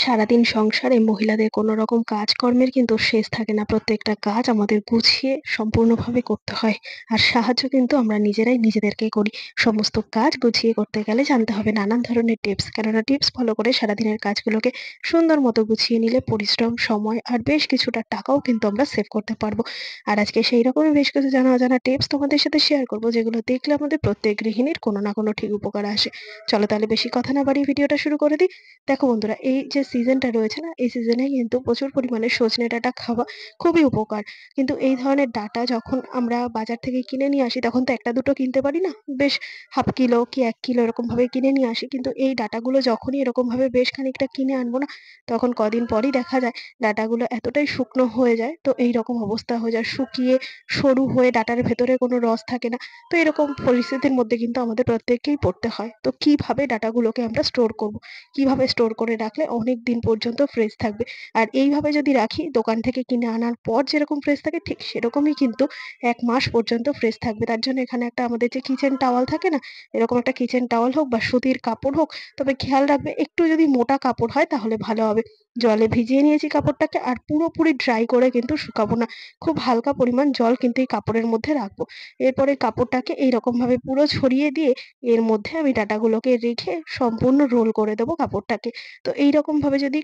সারাদিন সংসারে মহিলাদের কোনো রকম কাজকর্মের কিন্তু শেষ থাকে না। প্রত্যেকটা কাজ আমাদের গুছিয়ে সম্পূর্ণভাবে করতে হয়। আর সাহায্য কিন্তু আমরা নিজেরাই নিজেদেরকে করি। সমস্ত কাজ গুছিয়ে করতে গেলে জানতে হবে নানান ধরনের টিপস। কেননা টিপস ফলো করে সারাদিনের কাজগুলোকে সুন্দর মতো গুছিয়ে নিলে পরিশ্রম, সময় আর বেশ কিছুটা টাকাও কিন্তু আমরা সেভ করতে পারবো। আর আজকে সেই রকমই বেশ কিছু জানা অজানা টিপস তোমাদের সাথে শেয়ার করব, যেগুলো দেখলে আমাদের প্রত্যেক গৃহিণীর কোনো না কোনো ঠিক উপকার আসে। চলো তাহলে বেশি কথা না বাড়িয়ে ভিডিওটা শুরু করে দিই। দেখো বন্ধুরা, এই যে সিজনটা রয়েছে না, এই সিজনে কিন্তু প্রচুর পরিমাণে সজনে ডাঁটা খাওয়া খুবই উপকার। কিন্তু এই ধরনের ডাঁটা যখন আমরা বাজার থেকে কিনে নিয়ে আসি, তখন তো একটা দুটো কিনতে পারি না। বেশ হাফ কিলো কি ১ কিলো এরকম ভাবে কিনে নিয়ে আসি। কিন্তু এই ডাঁটাগুলো যখনই এরকম ভাবে বেশ খানিকটা কিনে আনবো না, তখন কদিন পরই দেখা যায় ডাঁটাগুলো এতটাই শুকনো হয়ে যায়। তো এইরকম অবস্থা হয়ে যায়, শুকিয়ে সরু হয়ে ডাঁটার ভেতরে কোনো রস থাকে না। তো এরকম পরিস্থিতির মধ্যে কিন্তু আমাদের প্রত্যেককেই পড়তে হয়। তো কিভাবে ডাঁটাগুলোকে আমরা স্টোর করব? কিভাবে স্টোর করে রাখলে অনেক দিন পর্যন্ত ফ্রেশ থাকবে। আর এইভাবে যদি রাখি, দোকান থেকে কিনে আনার পর যেরকম ফ্রেশ থাকে ঠিক সেরকমই কিন্তু ১ মাস পর্যন্ত ফ্রেশ থাকবে। তার জন্য এখানে একটা আমাদের যে কিচেন টাওয়াল থাকে না, এরকম একটা কিচেন টাওয়াল হোক বা সুতির কাপড় হোক, তবে খেয়াল রাখবে একটু যদি মোটা কাপড় হয় তাহলে ভালো হবে। জলে ভিজিয়ে নিয়েছি কাপড়টাকে, আর পুরোপুরি ড্রাই করে কিন্তু শুকাবো না। খুব হালকা পরিমাণ জল কিন্তু এই কাপড়ের মধ্যে রাখবো। এরপরে কাপড়টাকে এইরকম ভাবে পুরো ছড়িয়ে দিয়ে এর মধ্যে আমি ডাঁটাগুলোকে রেখে সম্পূর্ণ রোল করে দেবো কাপড়টাকে। তো এইরকম ভাবে যদি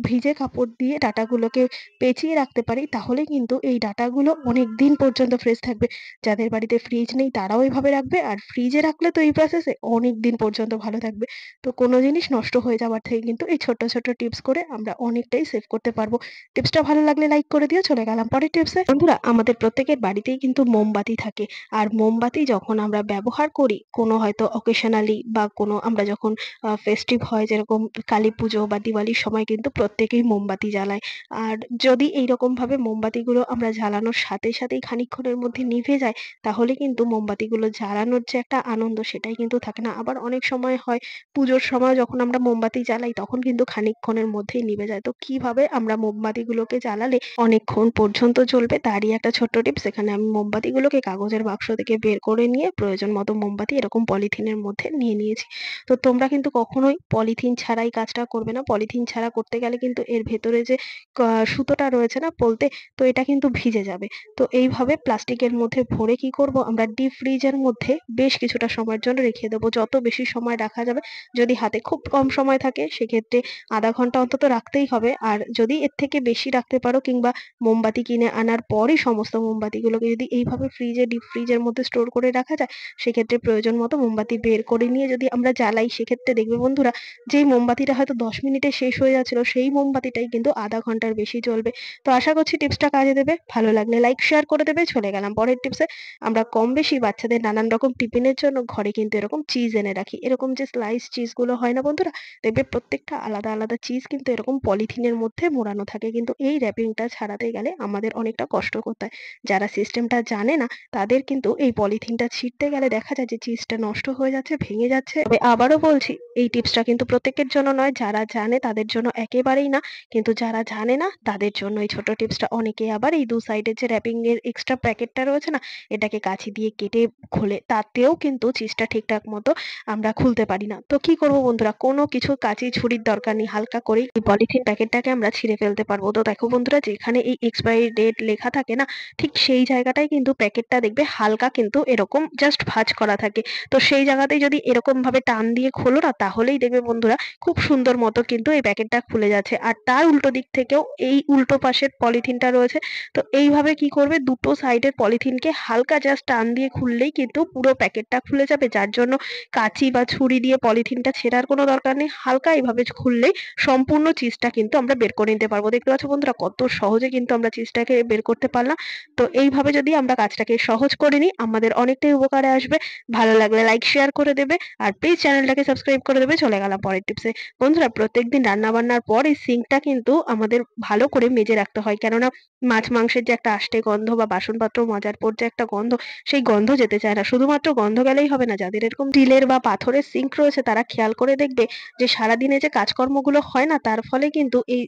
ভিজে কাপড় দিয়ে ডাঁটাগুলোকে পেঁচিয়ে রাখতে পারি, তাহলে কিন্তু এই ডাঁটাগুলো অনেকদিন পর্যন্ত ফ্রেশ থাকবে। যাদের বাড়িতে ফ্রিজ নেই তারাও এভাবে রাখবে, আর ফ্রিজে রাখলে তো এই প্রসেসে অনেকদিন পর্যন্ত ভালো থাকবে। তো কোনো জিনিস নষ্ট হয়ে যাওয়ার থেকে কিন্তু এই ছোট্ট, ছোট্ট টিপস করে আমরা অনেকটাই সেভ করতে পারবো। টিপসটা ভালো লাগলে লাইক করে দিও। চলে গেলাম পরের টিপসে। বন্ধুরা, আমাদের প্রত্যেকের বাড়িতেই কিন্তু মোমবাতি থাকে। আর মোমবাতি যখন আমরা ব্যবহার করি কোনো হয়তো অকেশনালি বা কোনো আমরা যখন ফেস্টিভ হয়, যেরকম কালীপুজো বা দিওয়ালির সময় কিন্তু প্রত্যেকেই মোমবাতি জ্বালায়। আর যদি এইরকমভাবে মোমবাতিগুলো আমরা জ্বালানোর সাথে সাথেই খানিকক্ষণের মধ্যে নিভে যায়, তাহলে কিন্তু মোমবাতিগুলো জ্বালানোর যে একটা আনন্দ সেটাই কিন্তু থাকে না। আবার অনেক সময় হয় পুজোর সময় যখন আমরা মোমবাতি জ্বালাই তখন কিন্তু খানিকক্ষণের মধ্যেই নিভে যায়। তো কিভাবে আমরা মোমবাতিগুলোকে জ্বালালে অনেকক্ষণ পর্যন্ত জ্বলবে, তারই একটা ছোট্ট টিপস। এখানে আমি মোমবাতিগুলোকে কাগজের বাক্স থেকে বের করে নিয়ে প্রয়োজন মতো মোমবাতি এরকম পলিথিনের মধ্যে নিয়ে নিয়েছি। তো তোমরা কিন্তু কখনোই পলিথিন ছাড়া এই কাজটা করবে না। পলিথিন ছাড়া করতে গেলে কিন্তু এর ভেতরে যে সুতোটা রয়েছে না বলতে, তো এটা কিন্তু ভিজে যাবে। তো এইভাবে প্লাস্টিকের মধ্যে ভরে কি করব, আমরা ডিপ ফ্রিজের মধ্যে বেশ কিছুটা সময়ের জন্য রেখে দেবো। যত বেশি সময় রাখা যাবে, যদি হাতে খুব কম সময় থাকে সেক্ষেত্রে ০.৫ ঘন্টা অন্তত রাখতেই হবে। আর যদি এর থেকে বেশি রাখতে পারো, কিংবা মোমবাতি কিনে আনার পরই সমস্ত মোমবাতিগুলোকে যদি এইভাবে ডিপ ফ্রিজের মধ্যে স্টোর করে রাখা যায়, সেক্ষেত্রে প্রয়োজন মতো মোমবাতি বের করে নিয়ে যদি আমরা জ্বালাই, সেক্ষেত্রে দেখবে বন্ধুরা, যেই মোমবাতিটা হয়তো ১০ মিনিটে শেষ হয়ে যাচ্ছিল, সেই মোমবাতিটাই কিন্তু ০.৫ ঘন্টার বেশি জ্বলবে। তো আশা করছি টিপসটা কাজে দেবে। ভালো লাগলে লাইক শেয়ার করে দেবে। চলে গেলাম পরের টিপসে। আমরা কম বেশি বাচ্চাদের নানান রকম টিফিনের জন্য ঘরে কিন্তু এরকম চিজ এনে রাখি। এরকম যে স্লাইস চিজগুলো হয় না বন্ধুরা, দেখবে প্রত্যেকটা আলাদা আলাদা চিজ কিন্তু এরকম পলিথিনের মধ্যে মোড়ানো থাকে। কিন্তু এই র‍্যাপিংটা ছাড়াতে গেলে আমাদের অনেকটা কষ্ট করতে হয়। যারা সিস্টেমটা জানে না, তাদের কিন্তু এই পলিথিনটা ছিঁড়তে গেলে দেখা যায় যে চিজটা নষ্ট হয়ে যাচ্ছে, ভেঙে যাচ্ছে। তবে আবারও বলছি, এই টিপসটা কিন্তু প্রত্যেকের জন্য নয়। যারা জানে তাদের জন্য একেবারেই না। কিন্তু যারা জানে না তাদের জন্য এই ছোট টিপসটা। অনেকে আবার এই ২ সাইডের যে র‍্যাপিং এর এক্সট্রা প্যাকেটটা রয়েছে না, এটাকে কাঁচি দিয়ে কেটে খোলে। তাতেও কিন্তু চিজটা ঠিকঠাক মতো আমরা খুলতে পারি না। তো কি করব বন্ধুরা, কোনো কিছু কাঁচি ছুরির দরকার নেই। হালকা করেই এই পলিথিন প্যাকেটটাকে আমরা ছিঁড়ে ফেলতে পারবো। তো দেখো বন্ধুরা, যেখানে এই এক্সপায়ারি ডেট লেখা থাকে না, ঠিক সেই জায়গাটায় কিন্তু প্যাকেটটা দেখবে হালকা কিন্তু এরকম জাস্ট ভাঁজ করা থাকে। তো সেই জায়গাতেই যদি এরকম ভাবে টান দিয়ে খোলো না, তাহলেই দেখবে বন্ধুরা খুব সুন্দর মতো কিন্তু এই প্যাকেটটা খুলে যাচ্ছে। আর তার উল্টো দিক থেকেও এই উল্টো পাশের পলিথিনটা রয়েছে। তো এইভাবে কি করবে, দুটো সাইডের পলিথিনকে হালকা জাস্ট টান দিয়ে খুললেই কিন্তু পুরো প্যাকেটটা খুলে যাবে। যার জন্য কাঁচি বা ছুরি দিয়ে পলিথিনটা ছেঁড়ার কোনো দরকার নেই। হালকা এভাবে খুললেই সম্পূর্ণ চিজটা কিন্তু আমরা বের করে নিতে পারবো। দেখতে পাচ্ছ বন্ধুরা, কত সহজে কিন্তু আমরা চিজটাকে বের করতে পারলাম। তো এইভাবে যদি আমরা কাজটাকে সহজ করে নিই, আমাদের অনেকটাই উপকারে আসবে। ভালো লাগলে লাইক শেয়ার করে দেবে, আর প্লিজ চ্যানেলটাকে সাবস্ক্রাইব করে দেবে। চলে গেলাম পরের টিপসে। বন্ধুরা, প্রত্যেকদিন রান্না বান্নার পর এই সিঙ্কটা কিন্তু আমাদের ভালো করে মেজে রাখতে হয়। কেননা মাছ মাংসের যে একটা আষ্টে গন্ধ বা বাসনপত্র মাজার পর যে একটা গন্ধ, সেই গন্ধ যেতে চায় না। শুধুমাত্র গন্ধ গেলেই হবে না। যাদের এরকম স্টিলের বা পাথরের সিঙ্ক রয়েছে, তারা খেয়াল করে দেখবে যে সারাদিনে যে কাজকর্মগুলো হয় না, তার ফলে কিন্তু এই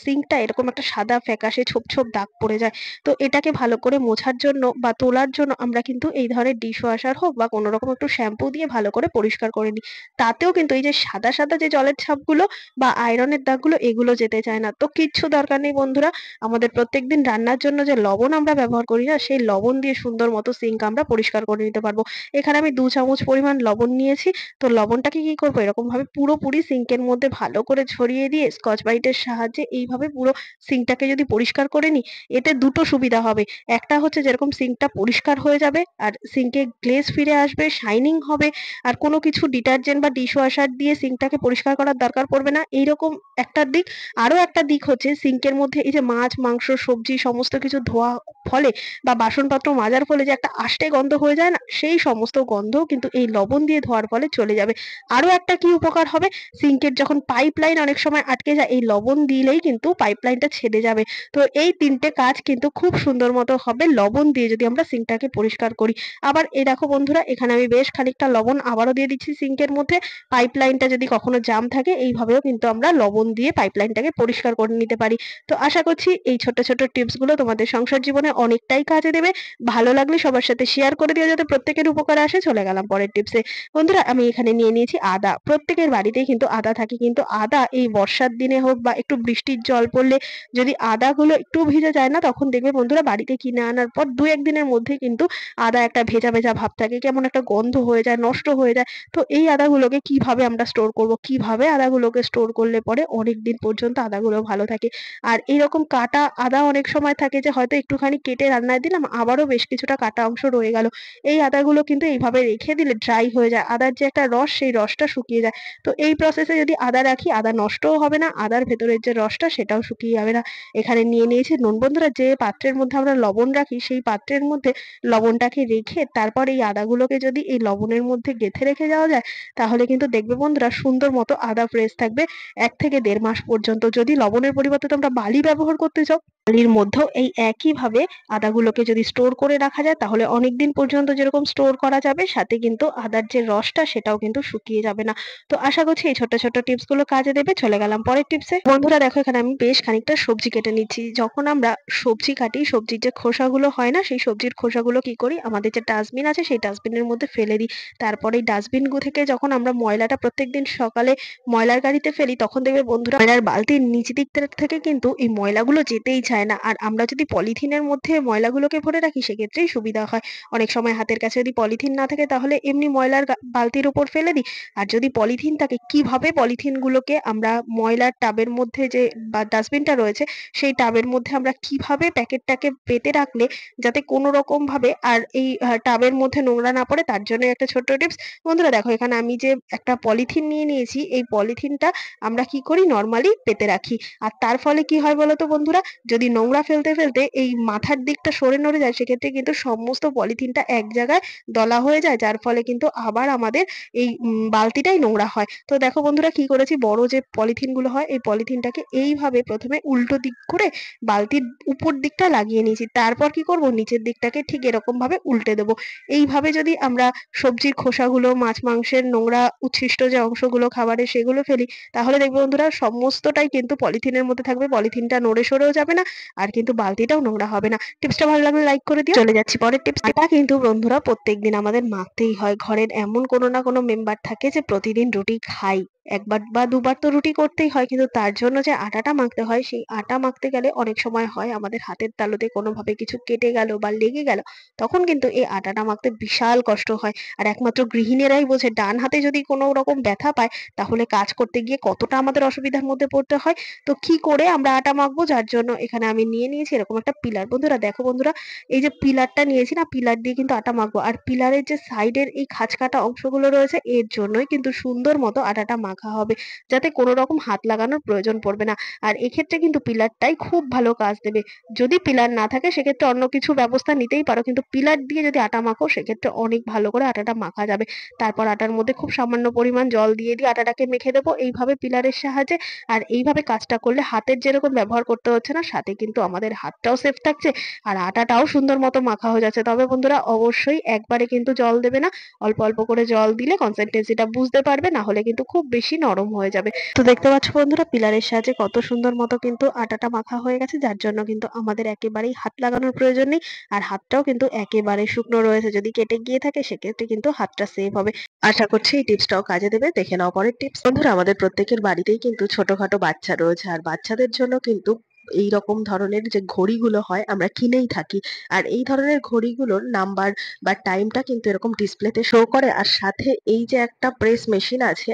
সিঙ্কটা এরকম একটা সাদা ফ্যাকাশে ছোপ ছোপ দাগ পড়ে যায়। তো এটাকে ভালো করে মোছার জন্য বা তোলার জন্য আমরা কিন্তু এই ধরনের ডিশ ওয়াশার হোক বা কোনো রকম একটু শ্যাম্পু দিয়ে ভালো করে পরিষ্কার করে নিই। তাতেও কিন্তু এই যে সাদা সাদা যে জলের ছাপগুলো বা আয়রনের দাগগুলো এগুলো যেতে চায় না। তো কিচ্ছু দরকার নেই বন্ধুরা। আমাদের প্রত্যেকদিন রান্নার জন্য যে লবণ আমরা ব্যবহার করি না, সেই লবণ দিয়ে সুন্দর মতো সিঙ্ক আমরা পরিষ্কার করে নিতে পারবো। এখানে আমি 2 চামচ পরিমাণ লবণ নিয়েছি। তো লবণটাকে কি করবো, এরকম ভাবে পুরোপুরি সিঙ্কের মধ্যে ভালো করে ছড়িয়ে দিয়ে স্কচ ব্রাইটের সাহায্যে এইভাবে পুরো সিঙ্কটাকে যদি পরিষ্কার করে নিই, এতে দুটো সুবিধা হবে। একটা হচ্ছে যেরকম সিঙ্কটা পরিষ্কার হয়ে যাবে আর সিঙ্কে গ্লেজ ফিরে আসবে, শাইনিং হবে। আর কোনো কিছু ডিটারজেন্ট বা ডিশওয়াশার দিয়ে সিঙ্কটাকে পরিষ্কার করার দরকার পড়বে না। এইরকম একটা দিক। আরো একটা দিক হচ্ছে সিঙ্কের মধ্যে এই যে মাছ, মাংস, সবজি সমস্ত কিছু ধোয়া ফলে বা বাসনপত্র মাজার ফলে যে একটা আষ্টে গন্ধ হয়ে যায় না, সেই সমস্ত গন্ধও কিন্তু এই লবণ দিয়ে ধোয়ার ফলে চলে যাবে। আরো একটা কি উপকার হবে, সিঙ্কের যখন পাইপলাইন অনেক সময় আটকে যায়, এই লবণ দিলেই কিন্তু পাইপলাইনটা ছেড়ে যাবে। তো এই ৩ টে কাজ কিন্তু খুব সুন্দর মতো হবে লবণ দিয়ে যদি আমরা সিঙ্কটাকে পরিষ্কার করি। আবার এই দেখো বন্ধুরা, এখানে আমি বেশ খানিকটা লবণ আবারও দিয়ে দিচ্ছি সিঙ্কের মধ্যে। পাইপলাইনটা যদি কখনো জাম থাকে, এইভাবেও কিন্তু আমরা লবণ দিয়ে পাইপলাইনটাকে পরিষ্কার করে নিতে পারি। তো আশা করছি এই ছোট্ট, ছোট্ট টিপস গুলো তোমাদের সংসার জীবনে অনেকটাই কাজে দেবে। ভালো লাগলে সবার সাথে শেয়ার করে দিও যাতে প্রত্যেকের উপকারে আসে। চলে গেলাম পরের টিপসে। বন্ধুরা, আমি এখানে নিয়ে নিয়েছি আদা। প্রত্যেকের বাড়িতেই কিন্তু আদা থাকে, কিন্তু আদা এই বর্ষার দিনে হোক বা একটু বৃষ্টির জল পড়লে যদি আদাগুলো একটু ভিজে যায় না, তখন দেখবে বন্ধুরা বাড়িতে কিনে আনার পর ২-১ দিনের মধ্যে কিন্তু আদা একটা ভেজা, ভেজা ভাব থাকে। কেমন একটা গন্ধ হয়ে যায়, নষ্ট হয়ে যায়। তো এই আদাগুলোকে কিভাবে আমরা স্টোর করব? কিভাবে আদাগুলোকে স্টোর করলে পরে অনেকদিন পর্যন্ত আদাগুলো ভালো থাকে? আর এইরকম কাটা আদা অনেক সময় থাকে যে হয়তো একটুখানি কেটে রান্নায় দিলাম, আবারও বেশ কিছুটা কাটা অংশ রয়ে গেল। এই আদাগুলো কিন্তু এইভাবে রেখে দিলে ড্রাই হয়ে যায়। আদার যে একটা রস, সেই রসটা শুকিয়ে যায়। তো এই প্রসেসে যদি আদা রাখি, আদা নষ্টও হবে না, আদার ভেতরের যে রসটা সেটাও শুকিয়ে যাবে না। এখানে নিয়ে নিয়েছি নুন। বন্ধুরা, যে পাত্রের মধ্যে আমরা লবণ রাখি, সেই পাত্রের মধ্যে লবণটাকে রেখে তারপর এই আদাগুলোকে যদি এই লবণের মধ্যে গেঁথে রেখে যাওয়া যায়, তাহলে কিন্তু দেখবে বন্ধুরা সুন্দর মতো আদা ফ্রেশ থাকবে ১ থেকে ১.৫ মাস পর্যন্ত। যদি লবণের পরিবর্তে তোমরা বালি ব্যবহার করতে চাও, বালির মধ্যেও এই একইভাবে আদাগুলোকে যদি স্টোর করে রাখা যায়, তাহলে অনেকদিন পর্যন্ত যেরকম স্টোর করা যাবে, সাথে কিন্তু আদার যে রসটা সেটাও কিন্তু শুকিয়ে যাবে না। তো আশা করছি এই ছোট্ট, ছোট্ট টিপস গুলো কাজে দেবে। চলে গেলাম পরের টিপসে। বন্ধুরা দেখো, এখানে আমি বেশ খানিকটা সবজি কেটে নিচ্ছি। যখন আমরা সবজি কাটি, সবজির যে খোসাগুলো হয় না, সেই সবজির খোসাগুলো কি করি, আমাদের যে ডাস্টবিন আছে সেই ডাস্টবিনের মধ্যে ফেলে দিই। তারপরে এই ডাস্টবিন থেকে যখন আমরা ময়লাটা প্রত্যেকদিন সকালে ময়লার গাড়িতে ফেলি, তখন দেখবে বন্ধুরা ময়লার বালতির নিচ দিক থেকে কিন্তু এই ময়লাগুলো যেতেই চায় না। আর আমরা যদি পলিথিনের মধ্যে ময়লাগুলোকে ভরে রাখি, সেক্ষেত্রেই সুবিধা হয়। অনেক সময় হাতের কাছে যদি পলিথিন না থাকে, তাহলে এমনি ময়লার বালতির উপর ফেলে দিই। আর যদি পলিথিন থাকে, কিভাবে পলিথিন গুলোকে আমরা ময়লার টাবের মধ্যে যে বা ডাস্টবিনটা রয়েছে, সেই টাবের মধ্যে আমরা কিভাবে প্যাকেটটাকে পেতে রাখলে যাতে কোনো রকম ভাবে আর এই টাবের মধ্যে নোংরা না পড়ে, তার জন্য একটা ছোট্ট টিপস। বন্ধুরা দেখো, এখানে আমি যে একটা পলিথিন নিয়ে নিয়েছি, এই পলিথিনটা আমরা কি করি, নরমালি পেতে রাখি। আর তার ফলে কি হয় বলতো বন্ধুরা, যদি নোংরা ফেলতে ফেলতে এই মাথার দিকটা সরে নড়ে যায়, সেক্ষেত্রে কিন্তু সমস্ত পলিথিনটা এক জায়গায় দলা হয়ে যায়, যার ফলে কিন্তু আবার আমাদের এই বালতিটাই নোংরা হয়। তো দেখো বন্ধুরা, কি করেছি, বড় যে পলিথিন গুলো হয়, এই পলিথিনটাকে এইভাবে প্রথমে উল্টো দিক করে বালতির উপর দিকটা লাগিয়ে নিয়েছি। তারপর কি করব, নিচের দিকটাকে ঠিক এরকম ভাবে উল্টে দেবো। এইভাবে যদি আমরা সবজির খোসাগুলো, মাছ মাংসের নোংরা উচ্ছিষ্ট যে অংশগুলো খাবারের, সেগুলো ফেলি, তাহলে দেখবে বন্ধুরা সমস্তটাই কিন্তু পলিথিনের মধ্যে থাকবে। পলিথিনটা নড়ে সরেও যাবে না, আর কিন্তু বালতিটাও নোংরা হবে না। টিপসটা ভালো লাগলে লাইক করে দিও। চলে যাচ্ছি পরের টিপস। এটা কিন্তু বন্ধুরা প্রত্যেকদিন আমাদের মাখতেই হয়। ঘরের এমন কোনো না কোনো মেম্বার থাকে যে প্রতিদিন রুটি খায়। ১ বার বা ২ বার তো রুটি করতেই হয়। কিন্তু তার জন্য যে আটাটা মাখতে হয়, সেই আটা মাখতে গেলে অনেক সময় হয় আমাদের হাতের তালুতে কোনোভাবে কিছু কেটে গেল বা লেগে গেল। তখন কিন্তু এই আটাটা মাখতে বিশাল কষ্ট হয়। আর একমাত্র গৃহিণীরাই বোঝে, ডান হাতে যদি কোনো রকম ব্যথা পায়, তাহলে কাজ করতে গিয়ে কতটা আমাদের অসুবিধার মধ্যে পড়তে হয়। তো কি করে আমরা আটা মাখবো, যার জন্য এখানে আমি নিয়ে নিয়েছি এরকম একটা পিলার। বন্ধুরা দেখো বন্ধুরা, এই যে পিলারটা নিয়েছি না, পিলার দিয়ে কিন্তু আটা মাখবো। আর পিলারের যে সাইডের এই খাঁজ কাটা অংশগুলো রয়েছে, এর জন্যই কিন্তু সুন্দর মতো আটাটা মাখা হবে, যাতে কোনো রকম হাত লাগানোর প্রয়োজন পড়বে না। আর এক্ষেত্রে কিন্তু পিলারটাই খুব ভালো কাজ দেবে। যদি পিলার না থাকে, সেক্ষেত্রে অন্য কিছু ব্যবস্থা নিতেই পারো, কিন্তু পিলার দিয়ে যদি আটা মাখো, সেক্ষেত্রে অনেক ভালো করে আটাটা মাখা যাবে। তারপর আটার মধ্যে খুব সামান্য পরিমাণ জল দিয়ে আটাটাকে মেখে দেবো এইভাবে পিলারের সাহায্যে। আর এইভাবে কাজটা করলে হাতের যেরকম ব্যবহার করতে হচ্ছে না, সাথে কিন্তু আমাদের হাতটাও সেফ থাকছে, আর আটাটাও সুন্দর মতো মাখা হয়ে যাচ্ছে। তবে বন্ধুরা অবশ্যই একবারে কিন্তু জল দেবে না, অল্প অল্প করে জল দিলে কনসিস্টেন্সিটা বুঝতে পারবে, না হলে কিন্তু খুব বেশি বেশি নরম হয়ে যাবে। তো দেখতে পাচ্ছ বন্ধুরা, পিলারের সাহায্যে কত সুন্দর মতো কিন্তু আটাটা মাখা হয়ে গেছে, যার জন্য কিন্তু আমাদের একেবারেই হাত লাগানোর প্রয়োজন নেই। আর হাতটাও কিন্তু একেবারে শুকনো রয়েছে, যদি কেটে গিয়ে থাকে সেক্ষেত্রে কিন্তু হাতটা সেভ হবে। আশা করছি এই টিপসটাও কাজে দেবে। দেখে নাও পরের টিপস। বন্ধুরা, আমাদের প্রত্যেকের বাড়িতেই কিন্তু ছোটখাটো বাচ্চা রয়েছে, আর বাচ্চাদের জন্য কিন্তু এই রকম ধরনের যে ঘড়িগুলো হয় আমরা কিনেই থাকি। আর এই ধরনের ঘড়িগুলোর নাম্বার বা টাইমটা কিন্তু এরকম ডিসপ্লেতে শো করে, আর সাথে এই যে একটা প্রেস মেশিন আছে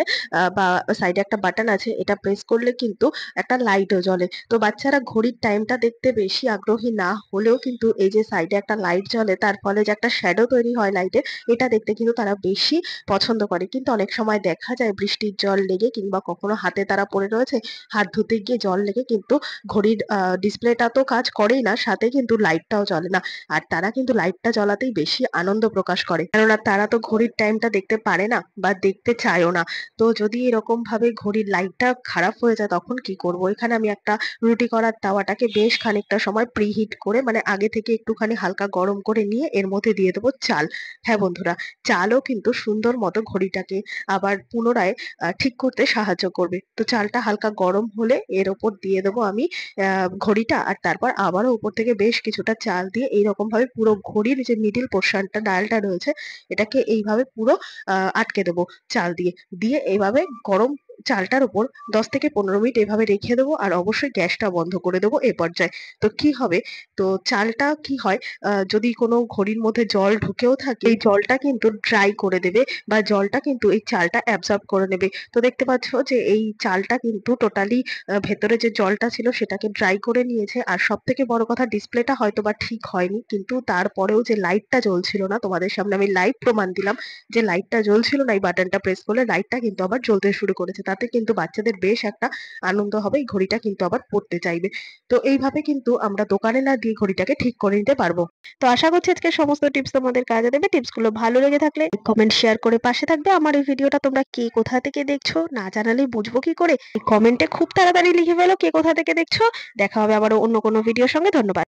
বা সাইডে একটা বাটন আছে, এটা প্রেস করলে কিন্তু একটা লাইটও জ্বলে। তো বাচ্চারা ঘড়ির টাইমটা দেখতে বেশি আগ্রহী না হলেও কিন্তু এই যে সাইডে একটা লাইট জ্বলে, তার ফলে যে একটা শ্যাডো তৈরি হয় লাইটের, এটা দেখতে কিন্তু তারা বেশি পছন্দ করে। কিন্তু অনেক সময় দেখা যায় বৃষ্টির জল লেগে কিংবা কখনো হাতে তারা পড়ে রয়েছে, হাত ধুতে গিয়ে জল লেগে কিন্তু ঘড়ির ডিসপ্লেটা তো কাজ করেই না, সাথে কিন্তু লাইটটাও জ্বলে না। আর তারা কিন্তু লাইটটা জ্বলাতেই বেশি আনন্দ প্রকাশ করে, কেননা তারা তো ঘড়ির টাইমটা দেখতে পারে না বা দেখতে চায়ও না। তো যদি এরকম ভাবে ঘড়ির লাইটটা খারাপ হয়ে যায় তখন কি করব? এখানে আমি একটা রুটি করার তাওয়াটাকে বেশ খানিকটা সময় প্রিহিট করে, মানে আগে থেকে একটুখানি হালকা গরম করে নিয়ে এর মধ্যে দিয়ে দেবো চাল। হ্যাঁ বন্ধুরা, চালও কিন্তু সুন্দর মতো ঘড়িটাকে আবার পুনরায় ঠিক করতে সাহায্য করবে। তো চালটা হালকা গরম হলে এর ওপর দিয়ে দেবো আমি ঘড়িটা, আর তারপর আবারও উপর থেকে বেশ কিছুটা চাল দিয়ে এইরকম ভাবে পুরো ঘড়ির যে মিডিল পোর্শনটা ডায়ালটা রয়েছে, এটাকে এইভাবে পুরো আটকে দেবো চাল দিয়ে। দিয়ে এইভাবে গরম চালটার উপর 10 থেকে 15 মিনিট এভাবে রেখে দেবো, আর অবশ্যই গ্যাসটা বন্ধ করে দেবো এ পর্যায়ে। তো কি হবে, তো চালটা কি হয়, যদি কোনো ঘড়ির মধ্যে জল ঢুকেও থাকে, এই জলটা কিন্তু ড্রাই করে দেবে, বা জলটা কিন্তু এই চালটা অ্যাবজর্ব করে নেবে। তো দেখতে পাচ্ছ যে এই চালটা কিন্তু টোটালি ভেতরে যে জলটা ছিল সেটাকে ড্রাই করে নিয়েছে। আর সব থেকে বড় কথা, ডিসপ্লেটা হয়তো বা ঠিক হয়নি, কিন্তু তারপরেও যে লাইটটা জ্বলছিল না, তোমাদের সামনে আমি লাইভ প্রমাণ দিলাম যে লাইটটা জ্বলছিল না, এই বাটনটা প্রেস করলে লাইটটা কিন্তু আবার জ্বলতে শুরু করেছে। তাতে কিন্তু বাচ্চাদের বেশ একটা আনন্দ হবে, এই ঘড়িটা কিন্তু আবার পড়তে চাইবে। তো এইভাবে কিন্তু আমরা দোকানে না দিয়ে ঘড়িটাকে ঠিক করে নিতে পারবো। তো আশা করছি আজকে সমস্ত টিপস তোমাদের কাজে দেবে। টিপসগুলো ভালো লেগে থাকলে কমেন্ট শেয়ার করে পাশে থাকবে। আমার এই ভিডিওটা তোমরা কে কোথা থেকে দেখছো না জানালে বুঝবো কি করে? কমেন্টে খুব তাড়াতাড়ি লিখে ফেলো কে কোথা থেকে দেখছো। দেখা হবে আবারও অন্য কোনো ভিডিওর সঙ্গে। ধন্যবাদ।